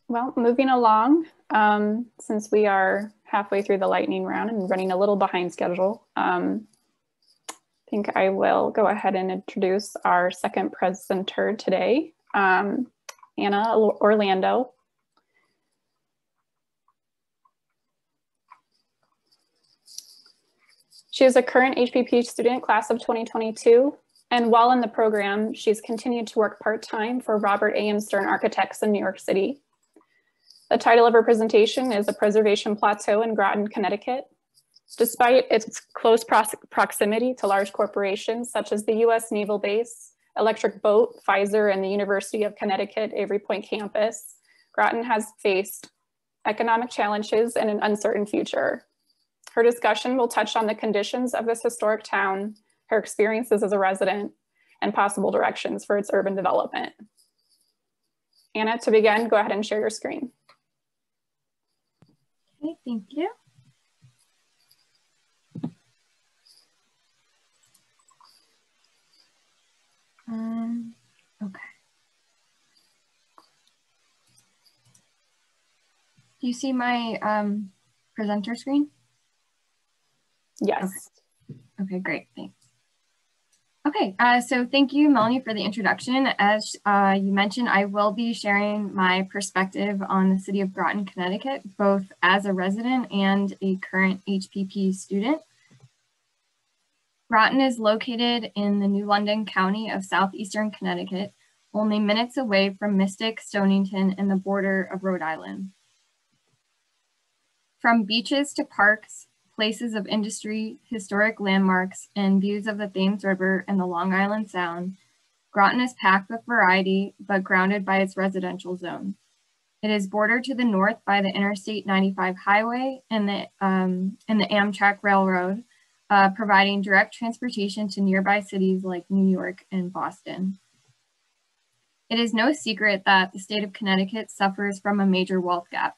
Well, moving along, since we are halfway through the lightning round and running a little behind schedule, I think I will go ahead and introduce our second presenter today, Anna Orlando. She is a current HPP student, class of 2022, and while in the program, she's continued to work part-time for Robert A.M. Stern Architects in New York City. The title of her presentation is The Preservation Plateau in Groton, Connecticut. Despite its close proximity to large corporations such as the US Naval Base, Electric Boat, Pfizer, and the University of Connecticut Avery Point campus, Groton has faced economic challenges and an uncertain future. Her discussion will touch on the conditions of this historic town, her experiences as a resident, and possible directions for its urban development. Anna, to begin, go ahead and share your screen. Okay, thank you. Okay. Do you see my presenter screen? Yes. Okay, great, thanks. Okay, so thank you, Melanie, for the introduction. As you mentioned, I will be sharing my perspective on the city of Groton, Connecticut, both as a resident and a current HPP student. Groton is located in the New London County of southeastern Connecticut, only minutes away from Mystic, Stonington, and the border of Rhode Island. From beaches to parks, places of industry, historic landmarks, and views of the Thames River and the Long Island Sound, Groton is packed with variety, but grounded by its residential zone. It is bordered to the north by the Interstate 95 highway and the Amtrak Railroad, providing direct transportation to nearby cities like New York and Boston. It is no secret that the state of Connecticut suffers from a major wealth gap.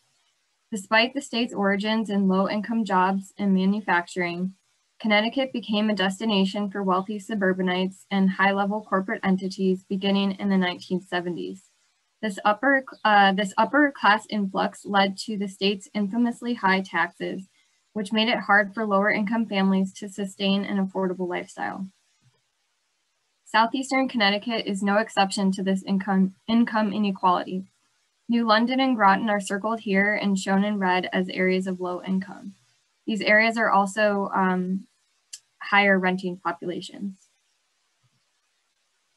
Despite the state's origins in low-income jobs and manufacturing, Connecticut became a destination for wealthy suburbanites and high-level corporate entities beginning in the 1970s. This upper class influx led to the state's infamously high taxes, which made it hard for lower-income families to sustain an affordable lifestyle. Southeastern Connecticut is no exception to this income inequality. New London and Groton are circled here and shown in red as areas of low income. These areas are also higher renting populations.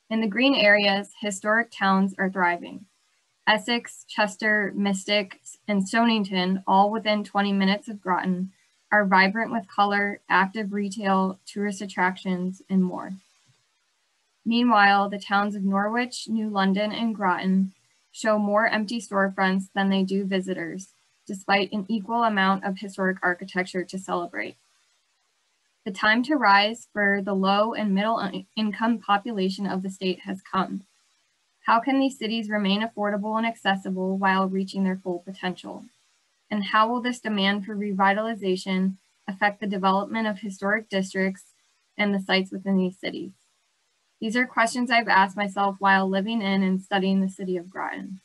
In the green areas, historic towns are thriving. Essex, Chester, Mystic, and Stonington, all within 20 minutes of Groton, are vibrant with color, active retail, tourist attractions, and more. Meanwhile, the towns of Norwich, New London, and Groton show more empty storefronts than they do visitors, despite an equal amount of historic architecture to celebrate. The time to rise for the low and middle income population of the state has come. How can these cities remain affordable and accessible while reaching their full potential? And how will this demand for revitalization affect the development of historic districts and the sites within these cities? These are questions I've asked myself while living in and studying the city of Groton.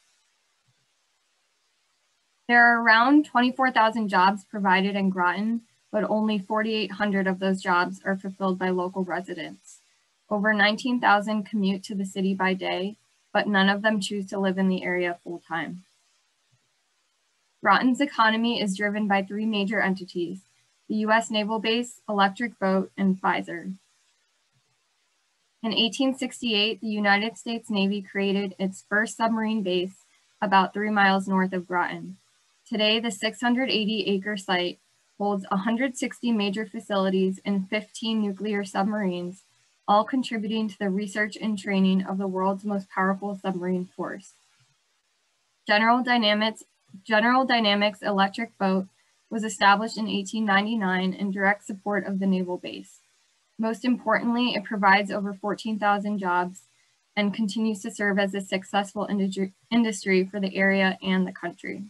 There are around 24,000 jobs provided in Groton, but only 4,800 of those jobs are fulfilled by local residents. Over 19,000 commute to the city by day, but none of them choose to live in the area full-time. Groton's economy is driven by three major entities: the US Naval Base, Electric Boat, and Pfizer. In 1868, the United States Navy created its first submarine base about 3 miles north of Groton. Today, the 680-acre site holds 160 major facilities and 15 nuclear submarines, all contributing to the research and training of the world's most powerful submarine force. General Dynamics Electric Boat was established in 1899 in direct support of the naval base. Most importantly, it provides over 14,000 jobs and continues to serve as a successful industry for the area and the country.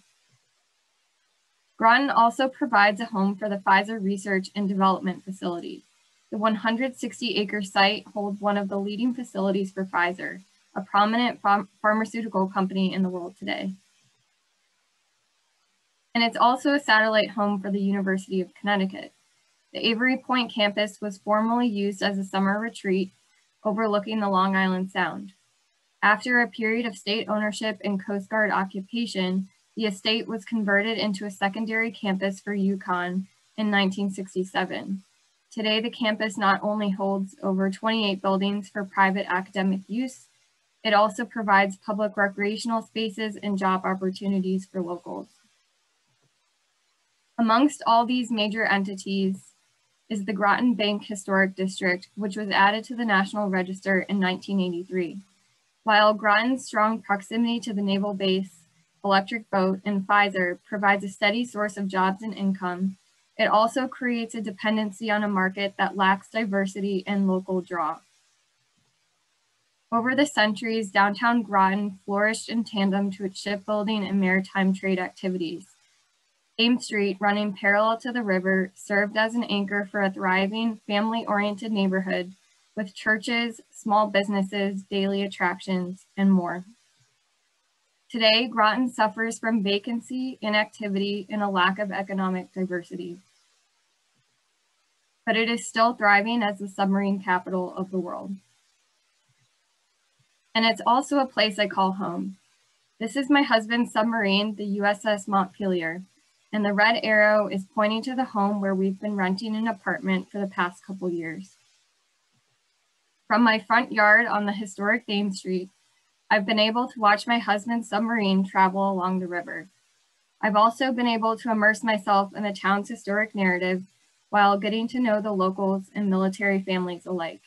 Groton also provides a home for the Pfizer Research and Development Facility. The 160-acre site holds one of the leading facilities for Pfizer, a prominent pharmaceutical company in the world today. and it's also a satellite home for the University of Connecticut. The Avery Point campus was formerly used as a summer retreat overlooking the Long Island Sound. After a period of state ownership and Coast Guard occupation, the estate was converted into a secondary campus for UConn in 1967. Today, the campus not only holds over 28 buildings for private academic use, it also provides public recreational spaces and job opportunities for locals. Amongst all these major entities is the Groton Bank Historic District, which was added to the National Register in 1983. While Groton's strong proximity to the naval base, Electric Boat, and Pfizer provides a steady source of jobs and income, it also creates a dependency on a market that lacks diversity and local draw. Over the centuries, downtown Groton flourished in tandem to its shipbuilding and maritime trade activities. Ames Street, running parallel to the river, served as an anchor for a thriving, family-oriented neighborhood with churches, small businesses, daily attractions, and more. Today, Groton suffers from vacancy, inactivity, and a lack of economic diversity. But it is still thriving as the submarine capital of the world. And it's also a place I call home. This is my husband's submarine, the USS Montpelier, and the red arrow is pointing to the home where we've been renting an apartment for the past couple years. From my front yard on the historic Thames Street, I've been able to watch my husband's submarine travel along the river. I've also been able to immerse myself in the town's historic narrative while getting to know the locals and military families alike.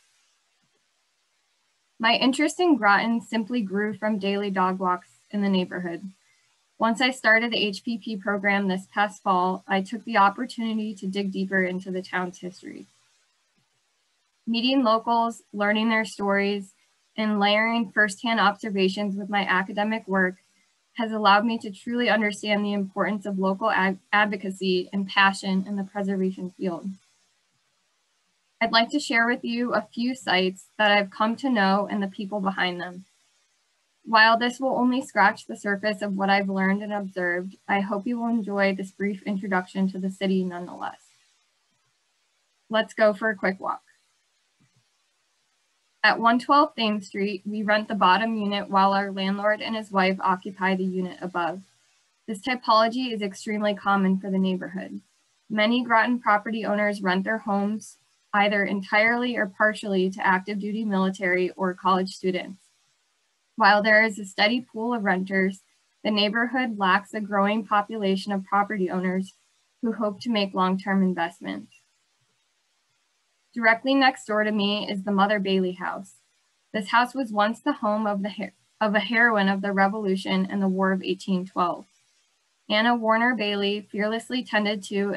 My interest in Gratin simply grew from daily dog walks in the neighborhood. Once I started the HPP program this past fall, I took the opportunity to dig deeper into the town's history. Meeting locals, learning their stories, and layering firsthand observations with my academic work has allowed me to truly understand the importance of local advocacy and passion in the preservation field. I'd like to share with you a few sites that I've come to know and the people behind them. While this will only scratch the surface of what I've learned and observed, I hope you will enjoy this brief introduction to the city nonetheless. Let's go for a quick walk. At 112 Thames Street, we rent the bottom unit while our landlord and his wife occupy the unit above. This typology is extremely common for the neighborhood. Many Groton property owners rent their homes either entirely or partially to active duty military or college students. While there is a steady pool of renters, the neighborhood lacks a growing population of property owners who hope to make long-term investments. Directly next door to me is the Mother Bailey House. This house was once the home of a heroine of the Revolution and the War of 1812. Anna Warner Bailey fearlessly tended to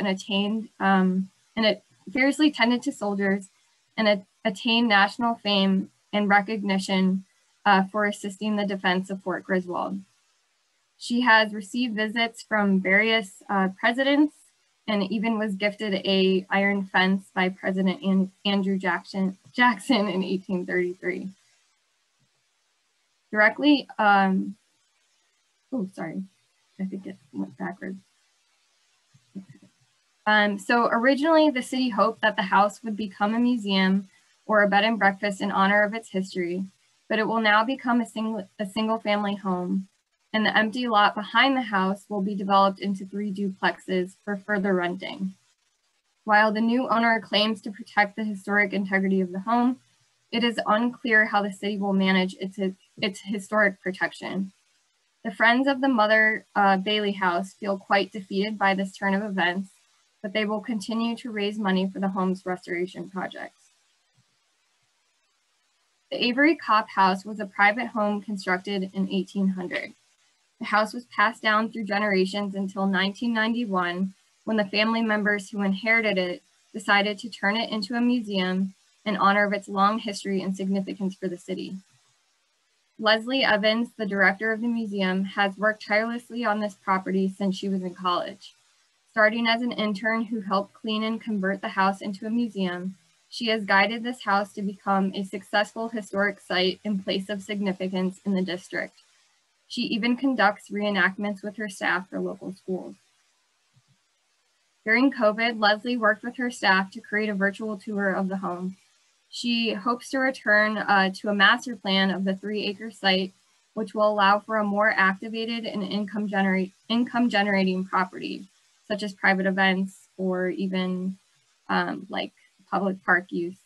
soldiers and attained national fame and recognition for assisting the defense of Fort Griswold. She has received visits from various presidents and even was gifted a iron fence by President Andrew Jackson in 1833. Directly, I think it went backwards. So originally the city hoped that the house would become a museum or a bed and breakfast in honor of its history, but it will now become a single family home, and the empty lot behind the house will be developed into 3 duplexes for further renting. While the new owner claims to protect the historic integrity of the home, it is unclear how the city will manage its historic protection. The Friends of the Mother Bailey House feel quite defeated by this turn of events, but they will continue to raise money for the home's restoration projects. The Avery Copp House was a private home constructed in 1800. The house was passed down through generations until 1991, when the family members who inherited it decided to turn it into a museum in honor of its long history and significance for the city. Leslie Evans, the director of the museum, has worked tirelessly on this property since she was in college. Starting as an intern who helped clean and convert the house into a museum, she has guided this house to become a successful historic site and place of significance in the district. She even conducts reenactments with her staff for local schools. During COVID, Leslie worked with her staff to create a virtual tour of the home. She hopes to return to a master plan of the 3-acre site, which will allow for a more activated and income generating property, such as private events or even like public park use.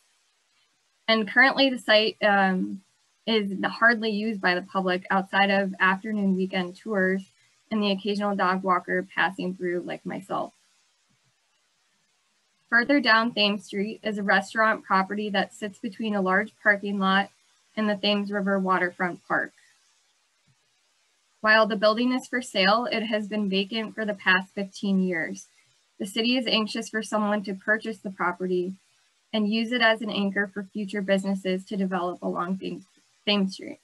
And currently the site is hardly used by the public outside of afternoon weekend tours and the occasional dog walker passing through like myself. Further down Thames Street is a restaurant property that sits between a large parking lot and the Thames River Waterfront Park. While the building is for sale, it has been vacant for the past 15 years. The city is anxious for someone to purchase the property and use it as an anchor for future businesses to develop along Thames Street.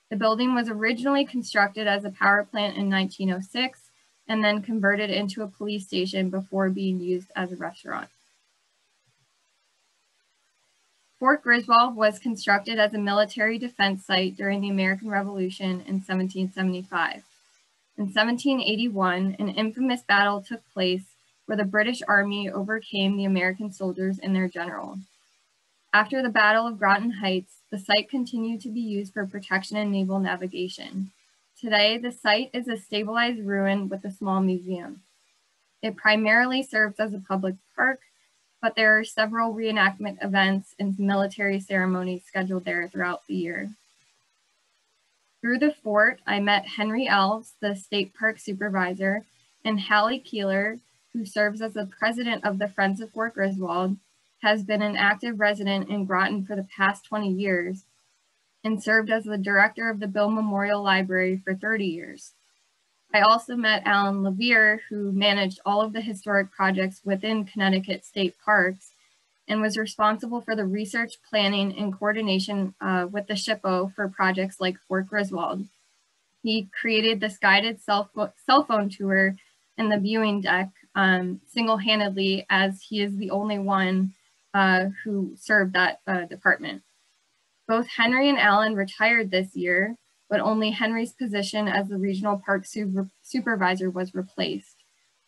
The building was originally constructed as a power plant in 1906 and then converted into a police station before being used as a restaurant. Fort Griswold was constructed as a military defense site during the American Revolution in 1775. In 1781, an infamous battle took place where the British Army overcame the American soldiers and their general. After the Battle of Groton Heights, the site continued to be used for protection and naval navigation. Today, the site is a stabilized ruin with a small museum. It primarily serves as a public park, but there are several reenactment events and military ceremonies scheduled there throughout the year. Through the fort, I met Henry Elves, the state park supervisor, and Hallie Keeler, who serves as the president of the Friends of Fort Griswold, has been an active resident in Groton for the past 20 years, and served as the director of the Bill Memorial Library for 30 years. I also met Alan Levere, who managed all of the historic projects within Connecticut state parks and was responsible for the research, planning, and coordination with the SHPO for projects like Fort Griswold. He created this guided cell phone tour and the viewing deck single-handedly, as he is the only one who served that department. Both Henry and Alan retired this year, but only Henry's position as the regional park supervisor was replaced.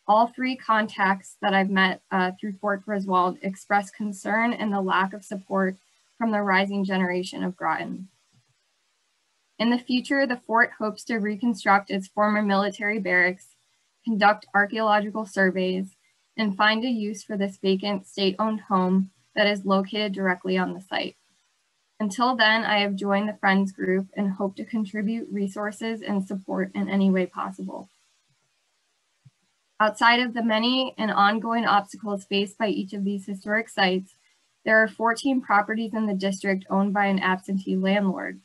All 3 contacts that I've met through Fort Griswold express concern and the lack of support from the rising generation of Groton. In the future, the fort hopes to reconstruct its former military barracks, conduct archaeological surveys, and find a use for this vacant state-owned home that is located directly on the site. Until then, I have joined the Friends group and hope to contribute resources and support in any way possible. Outside of the many and ongoing obstacles faced by each of these historic sites, there are 14 properties in the district owned by an absentee landlord,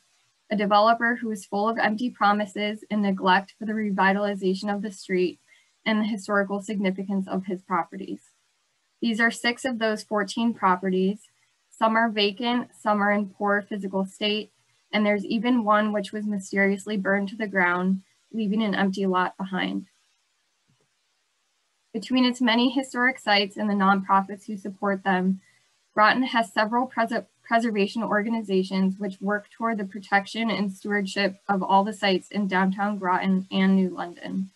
a developer who is full of empty promises and neglect for the revitalization of the street and the historical significance of his properties. These are 6 of those 14 properties. Some are vacant, some are in poor physical state, and there's even one which was mysteriously burned to the ground, leaving an empty lot behind. Between its many historic sites and the nonprofits who support them, Groton has several preservation organizations which work toward the protection and stewardship of all the sites in downtown Groton and New London.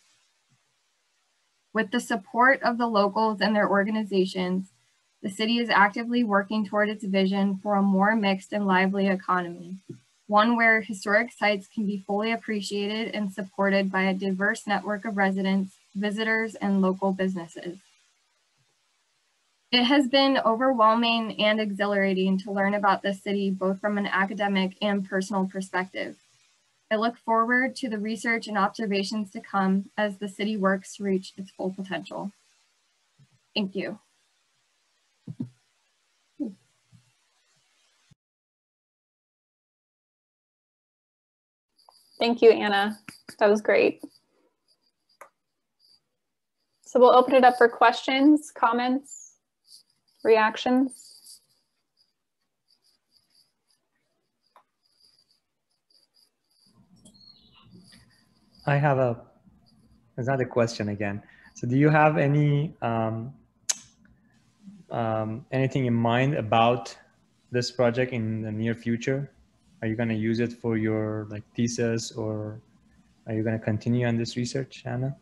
With the support of the locals and their organizations, the city is actively working toward its vision for a more mixed and lively economy, one where historic sites can be fully appreciated and supported by a diverse network of residents, visitors, and local businesses. It has been overwhelming and exhilarating to learn about this city, both from an academic and personal perspective. I look forward to the research and observations to come as the city works to reach its full potential. Thank you. Thank you, Anna. That was great. So we'll open it up for questions, comments, reactions. I have another question again. So do you have any anything in mind about this project in the near future? Are you going to use it for your thesis, or are you going to continue on this research, Anna?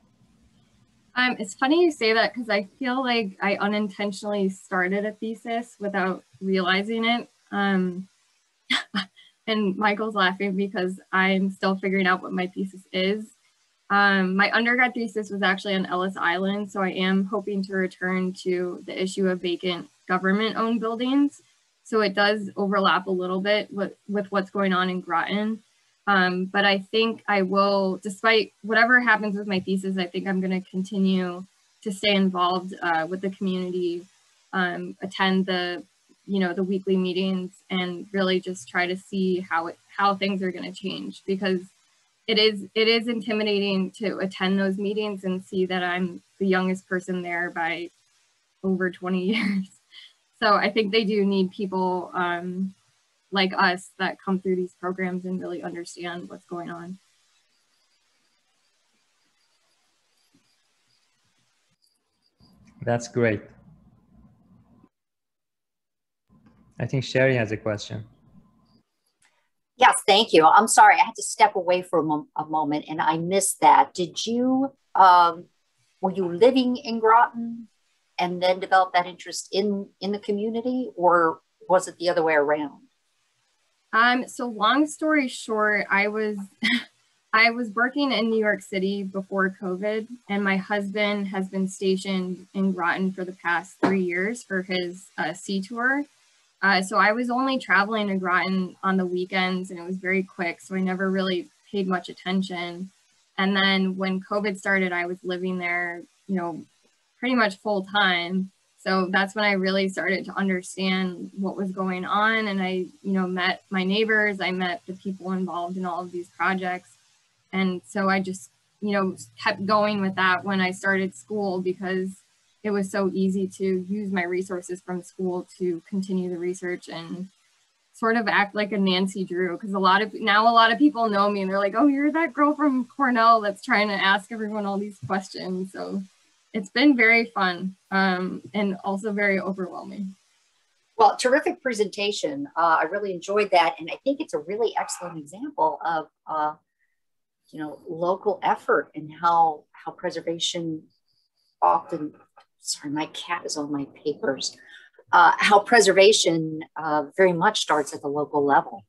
It's funny you say that because I feel like I unintentionally started a thesis without realizing it. And Michael's laughing because I'm still figuring out what my thesis is. My undergrad thesis was actually on Ellis Island, so I am hoping to return to the issue of vacant government-owned buildings. So it does overlap a little bit with what's going on in Groton. But I think I will, despite whatever happens with my thesis, I think I'm going to continue to stay involved with the community, attend the weekly meetings, and really just try to see how things are going to change, because it is intimidating to attend those meetings and see that I'm the youngest person there by over 20 years. So I think they do need people like us that come through these programs and really understand what's going on. That's great. I think Sherry has a question. Yes, thank you. I'm sorry, I had to step away for a moment and I missed that. Did you, were you living in Groton and then develop that interest in the community, or was it the other way around? So long story short, I was working in New York City before COVID, and my husband has been stationed in Groton for the past 3 years for his sea tour. So I was only traveling to Gratin on the weekends, and it was very quick, so I never really paid much attention. And then when COVID started, I was living there, pretty much full time. So that's when I really started to understand what was going on. And I, met my neighbors, I met the people involved in all of these projects. And so I just, kept going with that when I started school, because it was so easy to use my resources from school to continue the research and sort of act like a Nancy Drew, because a lot of people know me and they're like, oh, you're that girl from Cornell that's trying to ask everyone all these questions. So it's been very fun and also very overwhelming. Well, terrific presentation. I really enjoyed that. And I think it's a really excellent example of, local effort and how preservation often, sorry, my cat is on my papers, how preservation very much starts at the local level.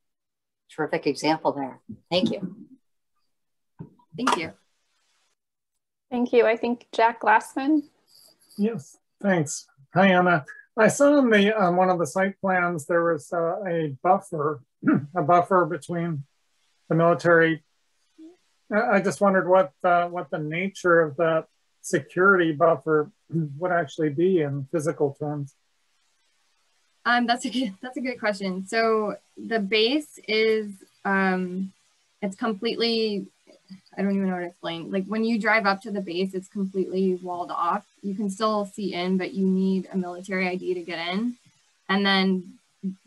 Terrific example there. Thank you. Thank you. Thank you. I think Jack Glassman. Yes, thanks. Hi, Anna. I saw in the one of the site plans there was a buffer, between the military. I just wondered what the nature of that security buffer would actually be in physical terms. That's a good question. So the base is it's completely, I don't even know how to explain. Like when you drive up to the base, it's completely walled off. You can still see in, but you need a military ID to get in. And then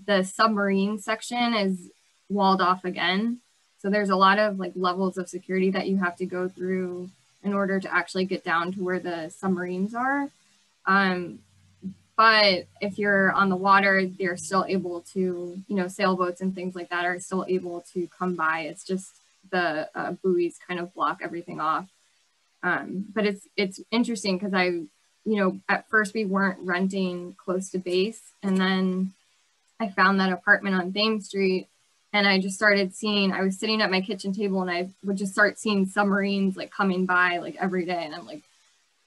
the submarine section is walled off again. So there's a lot of levels of security that you have to go through in order to actually get down to where the submarines are. But if you're on the water, they're still able to, sailboats and things like that are still able to come by. It's just the buoys kind of block everything off. But it's interesting because at first we weren't renting close to base. And then I found that apartment on Thames Street, and I just started seeing, I was sitting at my kitchen table and I would just start seeing submarines coming by every day. And I'm like,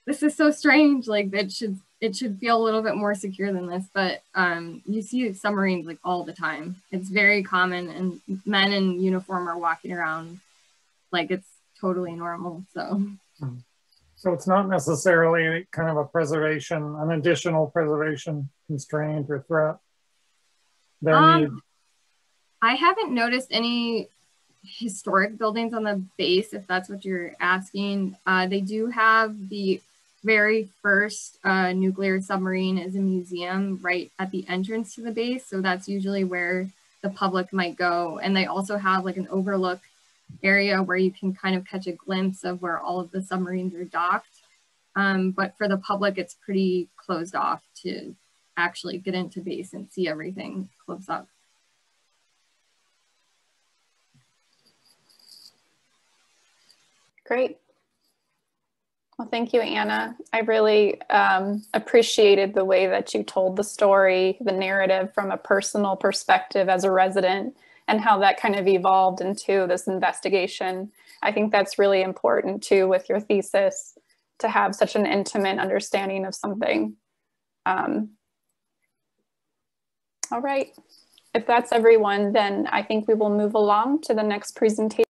this is so strange. It should feel a little bit more secure than this, but you see submarines all the time. It's very common, and men in uniform are walking around like it's totally normal. So it's not necessarily kind of an additional preservation constraint or threat. I haven't noticed any historic buildings on the base, if that's what you're asking. They do have the very first nuclear submarine as a museum right at the entrance to the base. So that's usually where the public might go. And they also have an overlook area where you can kind of catch a glimpse of where all of the submarines are docked. But for the public, it's pretty closed off to actually get into base and see everything close up. Great. Well, thank you, Anna. I really appreciated the way that you told the story, the narrative from a personal perspective as a resident, and how that kind of evolved into this investigation. I think that's really important too with your thesis, to have such an intimate understanding of something. All right, if that's everyone, then I think we will move along to the next presentation.